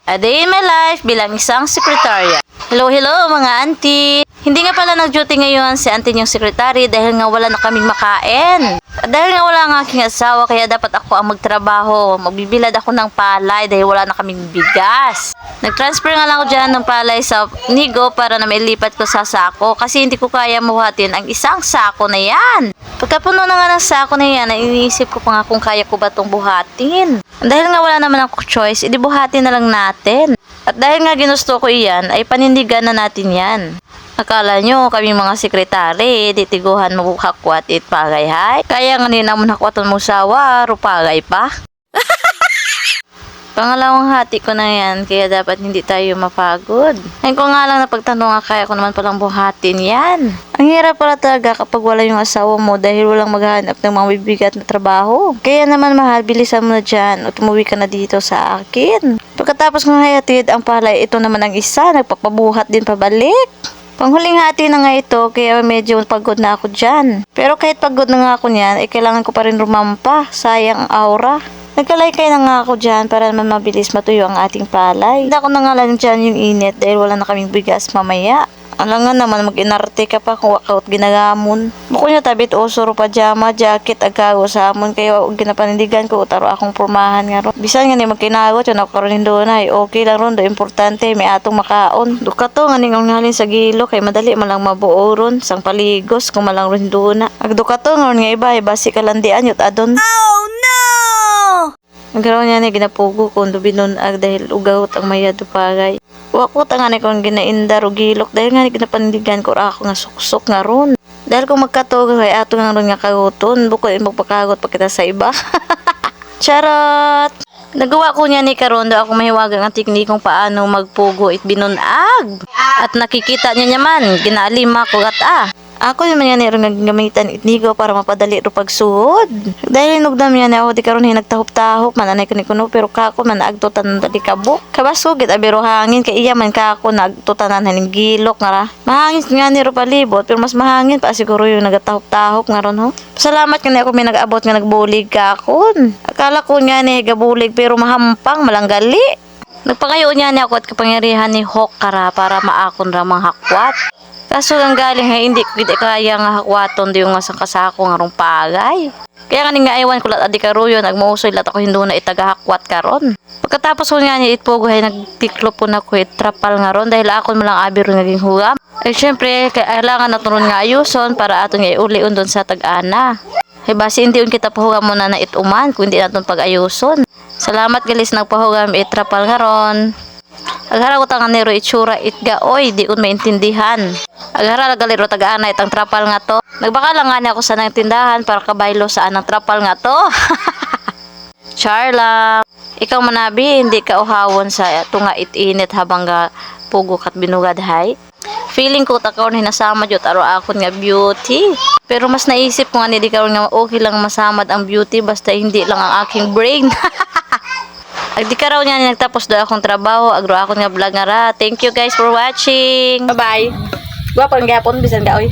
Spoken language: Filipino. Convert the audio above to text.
A day in my life bilang isang sekretarya. Hello mga auntie. Hindi nga pala nag-duty ngayon si auntie niyong sekretary dahil nga wala na kaming makain. Dahil nga wala ang aking asawa kaya dapat ako ang magtrabaho. Magbibilad ako ng palay dahil wala na kaming bigas. Nag-transfer nga lang ako dyan ng palay sa Nigo para na mailipat ko sa sako kasi hindi ko kaya muhatin ang isang sako na yan. Pagkapuno na nga ng sako na yan, iniisip ko pa nga kung kaya ko ba itong buhatin. Dahil nga wala naman ako choice, edi buhatin na lang natin. At dahil nga ginusto ko iyan, ay panindigan na natin yan. Akala nyo, kami mga sekretary, ditiguhan mabuhakwat it pagay hay. Kaya nga ninamon hakwatan mo sawa, rupagay pa. Pangalawang hati ko na yan, kaya dapat hindi tayo mapagod. Ngayon ko nga lang napagtanong nga kaya ko naman palang buhatin yan. Ang hirap pala talaga kapag wala yung asawa mo dahil walang maghahanap ng mga bibigat na trabaho. Kaya naman mahal, bilisan mo na dyan at umuwi ka na dito sa akin. Pagkatapos ng hayatid ang palay, ito naman ang isa, nagpapabuhat din pabalik. Panghuling hati na nga ito, kaya medyo pagod na ako dyan. Pero kahit pagod na nga ako niyan, kailangan ko pa rin rumampa. Sayang ang aura. Nagkalaykay na nga ako dyan para naman mabilis matuyo ang ating palay. Hindi ako na nga lang dyan yung init dahil wala na kaming bigas mamaya. Alam nga naman mag-inarte ka pa kung wakaut ginagamon. Buko nyo tabit osoro pajama, jacket, agago sa amon. Kaya ginapanindigan ko utaro akong pormahan nga ron. Bisan nga ni magkinagot yun ako karonin doon ay okay lang ron do. Importante may atong makaon. Duka to nga ning ang halin sa gilo kay madali malang mabuo ron. Sang paligos kung malang ron doon na. Agduka to nga ron nga iba ay basi kalandian yut adon. Oh no! Nagkaroon niya ni ginapugo kung binunag dahil ugawot ang mayado pagay. Wakot ang anay kong ginaindar o gilok dahil nga ginapanindigan ko ako nga suksok nga ron. Dahil kung magkatoga kay ato nga ron nga kaguton, bukod magpakagot pa kita sa iba. Charot! Nagawa ko niya ni karon daw ako mahiwagang ang teknikong paano magpugo it binunag. At nakikita niya naman, ginaalima ko at ako naman yan nga gamitan itnigo para mapadali ro pagsuod. Dahil inugdam yan ako di karon hinagtahop-tahop mananay ko ni kuno pero kako man agtutan ng dali kabuk. Kabasugit abiro hangin kay iya man kako nagtutanan haning gilok nga ra. Mahangin nga ni ro palibot pero mas mahangin pa siguro yung nagatahop-tahop nga ron ho. Salamat nga ni ako may nag-abot nga nagbulig kakon. Akala ko nga ni gabulig pero mahampang malanggali. Nagpangayo niya ni ako at kapangyarihan ni Hawk kara para maakon ra mga hakwat. Kaso ang galing ay hindi ko kaya nga hakwaton di yung nga sang kasako nga rong pagay. Kaya nga nga ewan ko lat adi karuyo nagmausoy lat ako hindi na itagahakwat karon. Pagkatapos ko nga ni itpugo ay nagtiklop po na ko trapal nga ron dahil ako malang abiro naging hugam. Ay syempre kailangan naturon nga ayuson para aton nga iulion doon sa tag-ana. Ay basi hindi un kita pahugam mo na ituman kung hindi naton pag-ayuson. Salamat galis nagpahugam itrapal nga ron. Aghara ko tangan nero itsura itgaoy di un maintindihan. Aghara galero taga-ana itang trapal nga to. Nagbaka lang nga ako sa nang tindahan para kabaylo sa anang trapal nga to. Charla, ikaw manabi hindi ka uhawon sa tunga itinit habang ga pugo kat binugad hay. Feeling ko takaw na hinasama jud aro akon nga beauty. Pero mas naisip ko nga ni di karon nga okay lang masamad ang beauty basta hindi lang ang aking brain. Agdi ka raw niya nagtapos daw akong trabaho, agro ako nga vlog nga ra. Thank you guys for watching. Bye-bye. Gwa pang gapon bisan ka oy.